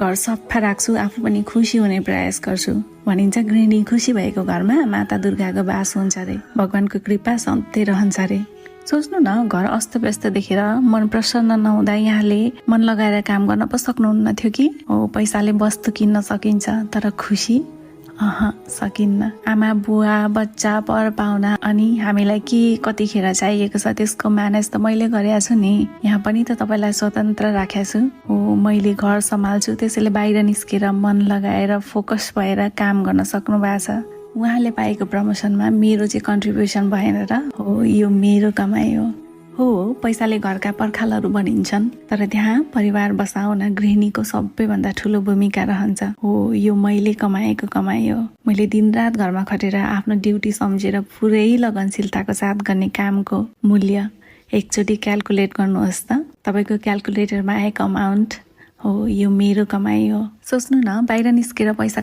घर सफा राख्छु, आफू पनि खुसी हुने प्रयास गर्छु। भनिन्छ गृहिणी खुसी भएको घरमा माता दुर्गाको बास हुन्छ रे, भगवानको कृपा सधैँ रहन्छ रे। सोच्नु न, घर अस्तव्यस्त देखेर मन प्रसन्न नहुँदा यहाँले मन लगाएर काम गर्न पो सक्नुहुन्न थियो कि? हो, पैसाले वस्तु किन्न सकिन्छ, तर खुसी सकिन्न। आमा बुवा बच्चा पर पाहुना अनि हामीलाई के कतिखेर चाहिएको छ त्यसको म्यानेज त मैले गरेको छु नि। यहाँ पनि त तपाईँलाई स्वतन्त्र राखेको छु। हो, मैले घर सम्हाल्छु, त्यसैले बाहिर निस्केर मन लगाएर फोकस भएर काम गर्न सक्नु भएको छ। उहाँले पाएको प्रमोसनमा मेरो चाहिँ कन्ट्रिब्युसन भएन र? हो, यो मेरो कमाइ हो। पैसाले घरका पर्खालहरू बनिन्छन्, तर त्यहाँ परिवार बसाउन गृहिणीको सबैभन्दा ठुलो भूमिका रहन्छ। हो, यो मैले कमाएको कमाइ हो। मैले दिनरात घरमा खटेर आफ्नो ड्युटी सम्झेर पुरै लगनशीलताको साथ गर्ने कामको मूल्य एकचोटि क्याल्कुलेट गर्नुहोस् त, तपाईँको क्याल्कुलेटरमा आएको अमाउन्ट। हो, यो मेरो कमाइ हो। सोच्नु न, बाहिर निस्केर पैसा